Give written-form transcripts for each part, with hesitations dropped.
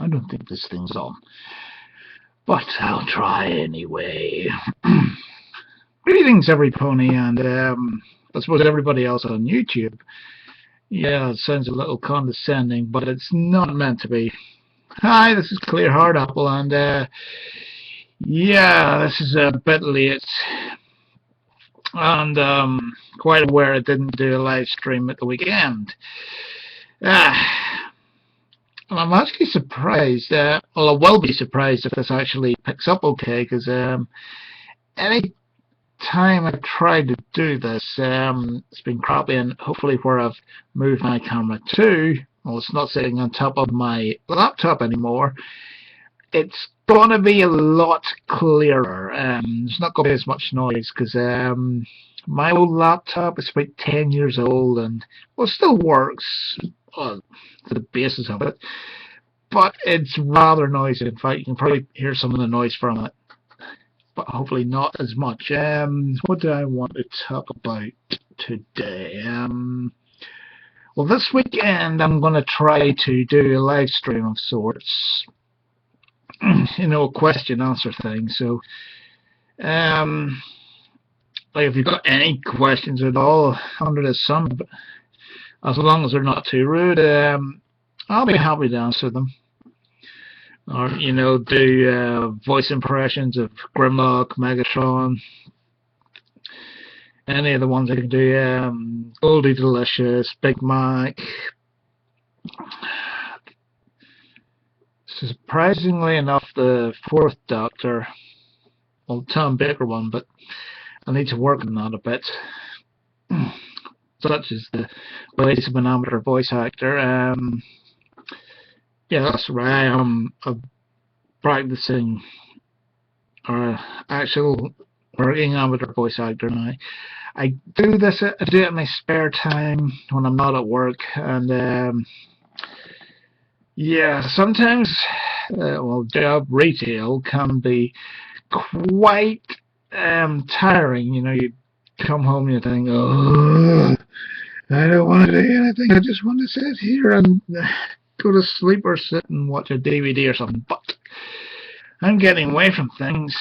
I don't think this thing's on, but I'll try anyway. Greetings, everypony, and I suppose everybody else on YouTube. Yeah, it sounds a little condescending, but it's not meant to be. Hi, this is Clear Hard Apple, and yeah, this is a bit late, and quite aware I didn't do a live stream at the weekend. I'm actually surprised. Well, I will be surprised if this actually picks up okay, because any time I've tried to do this, it's been crappy, and hopefully where I've moved my camera to, well, it's not sitting on top of my laptop anymore, it's going to be a lot clearer. There's not going to be as much noise, because my old laptop is about 10 years old, and well, it still works to the basis of it, but it's rather noisy. In fact, you can probably hear some of the noise from it, but hopefully not as much. What do I want to talk about today? Well, this weekend I'm going to try to do a live stream of sorts, you know, a question-answer thing. So, like, if you've got any questions at all under the sun, as long as they're not too rude, I'll be happy to answer them. Or, you know, do voice impressions of Grimlock, Megatron, any of the ones I can do, Goldie Delicious, Big Mac. Surprisingly enough, the Fourth Doctor, well, Tom Baker one, but I need to work on that a bit. Such as the ways of an amateur voice actor. Yeah, that's right. I'm a practicing or actual working amateur voice actor now. I do this. I do it in my spare time when I'm not at work, and yeah, sometimes well, job retail can be quite tiring. You know, you come home and you think, oh, I don't want to do anything. I just want to sit here and go to sleep or sit and watch a DVD or something. But I'm getting away from things.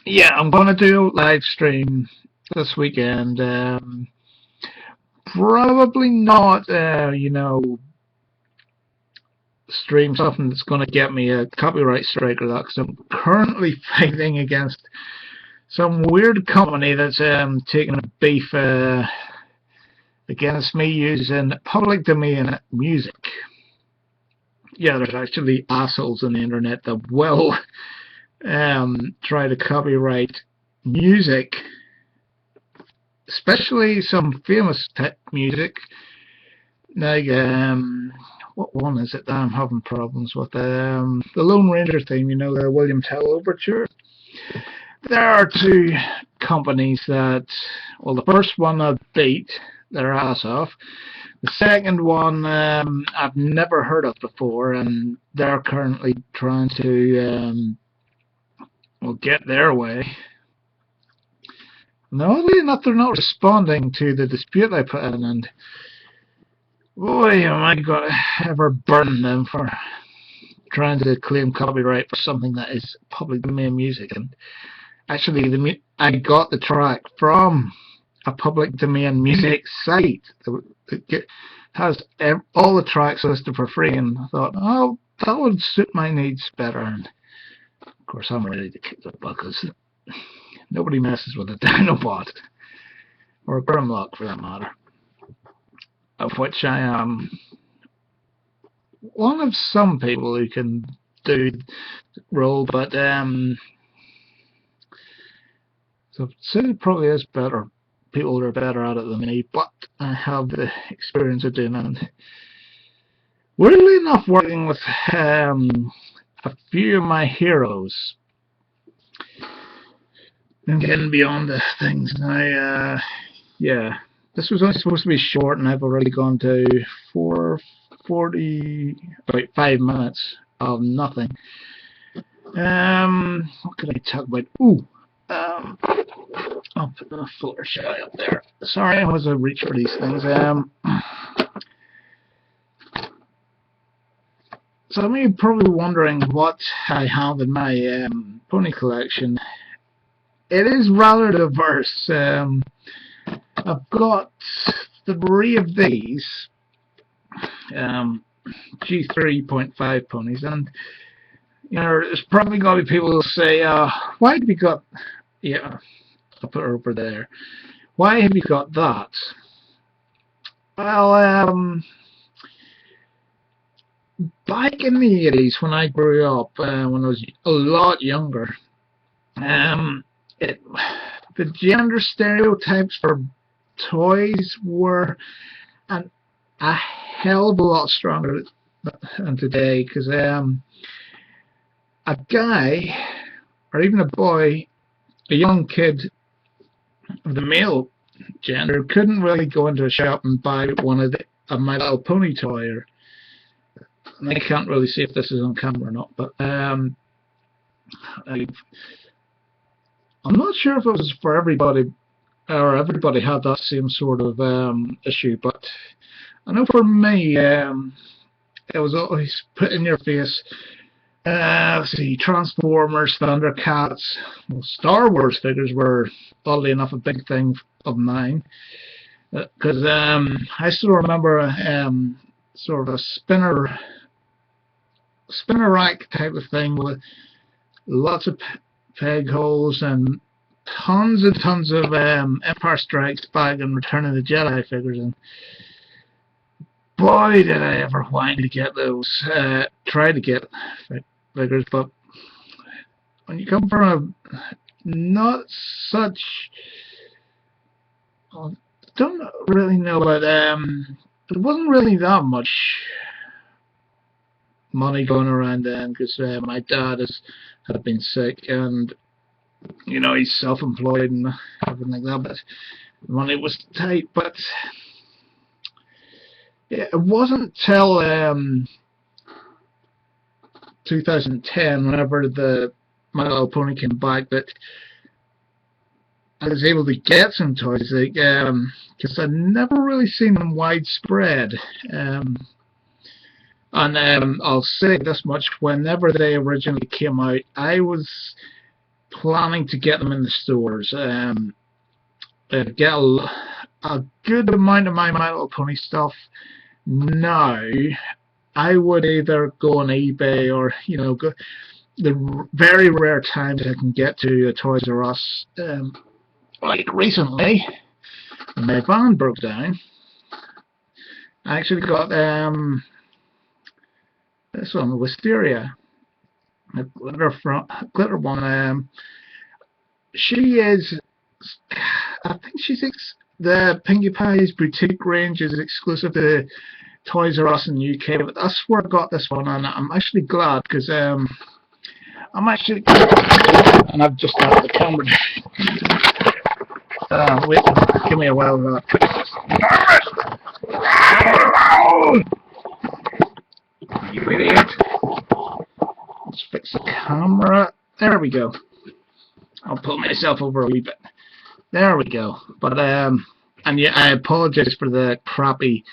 Yeah, I'm going to do a live stream this weekend. Probably not, you know, stream something that's going to get me a copyright strike or that, because I'm currently fighting against some weird company that's taking a beef against me using public domain music. Yeah, there's actually assholes on the internet that will try to copyright music, especially some famous type music. Like, what one is it that I'm having problems with? The Lone Ranger theme, you know, the William Tell Overture. There are two companies that, well, the first one I beat their ass off. The second one I've never heard of before, and they're currently trying to well, get their way. Now, oddly enough, they're not responding to the dispute I put in, and boy, am I going to ever burn them for trying to claim copyright for something that is public domain music. And actually, I got the track from a public domain music site that has all the tracks listed for free, and I thought, oh, that would suit my needs better. And of course, I'm ready to kick the buckets. Nobody messes with a Dinobot or a Grimlock for that matter, of which I am one of some people who can do the role, but so it probably is better. People are better at it than me, but I have the experience of doing it. And weirdly enough, working with a few of my heroes, and getting beyond the things now. Yeah, this was only supposed to be short, and I've already gone to 4:40, about 5 minutes of nothing. What could I talk about? Ooh, I'll put the Fluttershy up there. Sorry, I was a reach for these things. Some of you are probably wondering what I have in my pony collection. It is rather diverse. I've got 3 of these G3.5 ponies, and you know, there's probably going to be people who say, why have you got, yeah, I'll put her over there. Why have you got that? Well, back in the 80s when I grew up, when I was a lot younger, the gender stereotypes for toys were a hell of a lot stronger than today, because a guy, or even a boy, a young kid of the male gender, couldn't really go into a shop and buy one of My Little Pony toy. And I can't really see if this is on camera or not, but I'm not sure if it was for everybody, or everybody had that same sort of issue, but I know for me, it was always put in your face. Let's see, Transformers, Thundercats, well, Star Wars figures were, oddly enough, a big thing of mine, because I still remember sort of a spinner rack type of thing with lots of peg holes and tons and tons of Empire Strikes Back and Return of the Jedi figures, and boy did I ever whine to get those, try to get figures, but when you come from a not such, I don't really know, but there wasn't really that much money going around then, because my dad had been sick, and you know, he's self-employed and everything like that, but money was tight. But yeah, it wasn't till 2010, whenever the My Little Pony came back, that I was able to get some toys, like, because I'd never really seen them widespread. And I'll say this much: whenever they originally came out, I was planning to get them in the stores. Get a good amount of my Little Pony stuff now. I would either go on eBay, or you know, go the very rare times I can get to a Toys R Us. Like recently, when my van broke down, I actually got this one, Wisteria, a glitter one. She is, I think the Pinkie Pie's boutique range is exclusive to Toys R Us in the UK, but that's where I got this one, and I'm actually glad, because and I've just got the camera. Wait, give me a while. You idiot! Let's fix the camera. There we go. I'll pull myself over a wee bit. There we go. But and yeah, I apologize for the crappy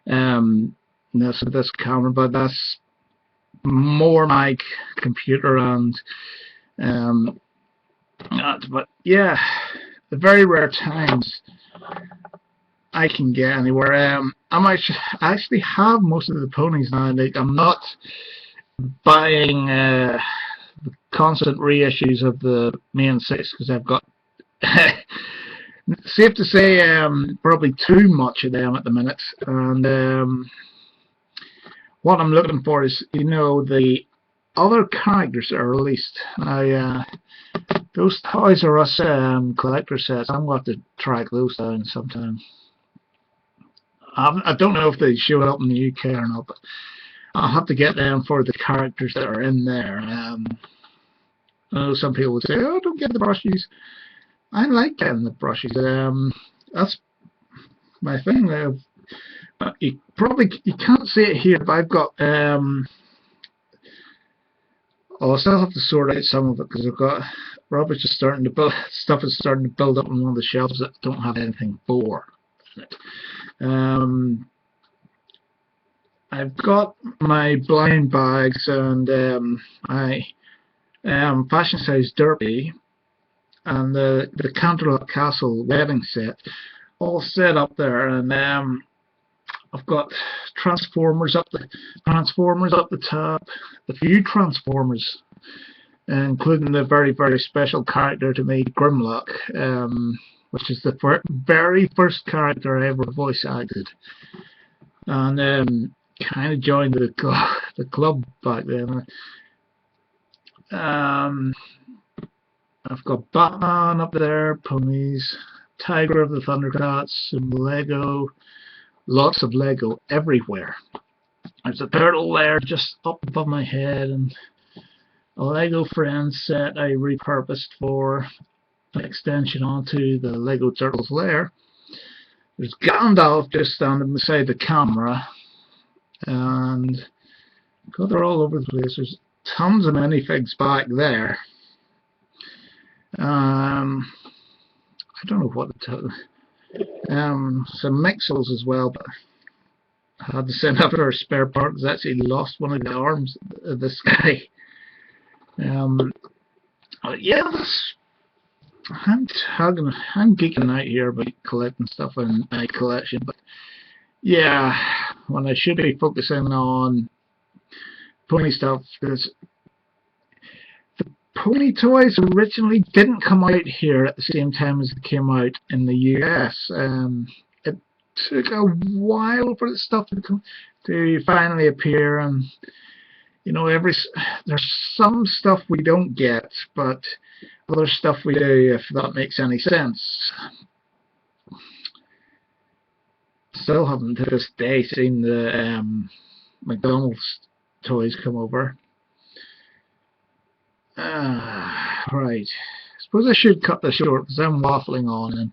ness of this camera, but that's more my computer, and but yeah, the very rare times I can get anywhere. I actually have most of the ponies now. Like, I'm not buying the constant reissues of the main 6, because I've got safe to say probably too much of them at the minute, and what I'm looking for is, you know, the other characters that are released. Those Toys R Us collector sets, I'm going to have to track those down sometime. I don't know if they show up in the UK or not, but I'll have to get them for the characters that are in there. I know some people would say, oh, don't get the brushies. I like getting the brushies. That's my thing. You can't see it here, but I've got I'll still have to sort out some of it, because I've got rubbish is starting to build, stuff is starting to build up on one of the shelves that don't have anything for it. I've got my blind bags and my fashion size derby and the Canterlot Castle wedding set all set up there, and I've got transformers up the top, a few transformers, including the very special character to me, Grimlock, which is the very first character I ever voice acted, and kind of joined the club back then. I've got Batman up there, ponies, Tiger of the Thundercats, some Lego, lots of Lego everywhere. There's a turtle there just up above my head, and a Lego Friends set I repurposed for an extension onto the Lego Turtles lair. There's Gandalf just standing beside the camera, and God, they're all over the place. There's tons of minifigs back there. I don't know what to tell. Some Mixels as well, but I had to send out for a spare part because I actually lost one of the arms of this guy. Yeah, I'm geeking out here about collecting stuff in my collection, but yeah, when I should be focusing on pony stuff, because the pony toys originally didn't come out here at the same time as they came out in the US. It took a while for the stuff to finally appear, and you know, there's some stuff we don't get, but other stuff we do, if that makes any sense. Still haven't to this day seen the McDonald's toys come over. Right. I suppose I should cut this short because I'm waffling on, and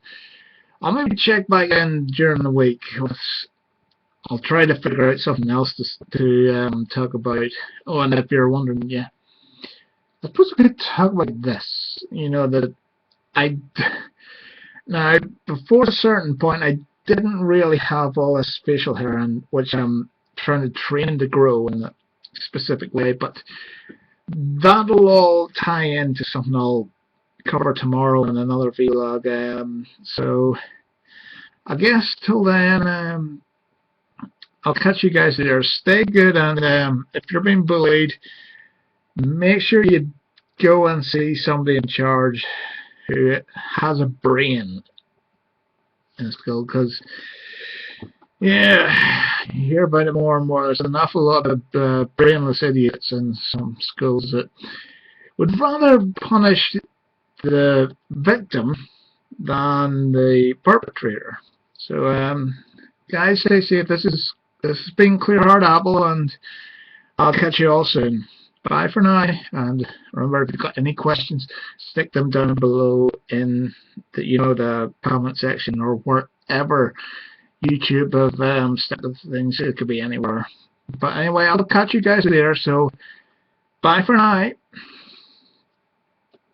I'll maybe check back in during the week. I'll try to figure out something else to talk about. Oh, and if you're wondering, yeah, I suppose we could talk about this. You know, that now before a certain point I didn't really have all this facial hair, and which I'm trying to train to grow in a specific way, but that'll all tie into something I'll cover tomorrow in another vlog. So I guess till then, I'll catch you guys there. Stay good, and if you're being bullied, make sure you go and see somebody in charge who has a brain in school, because yeah, you hear about it more and more. There's an awful lot of brainless idiots in some schools that would rather punish the victim than the perpetrator. So guys, stay safe. This has been Clear Heart Apple, and I'll catch you all soon. Bye for now, and remember, if you've got any questions, stick them down below in the comment section, or wherever YouTube have stuck the things. It could be anywhere. But anyway, I'll catch you guys later, so bye for now.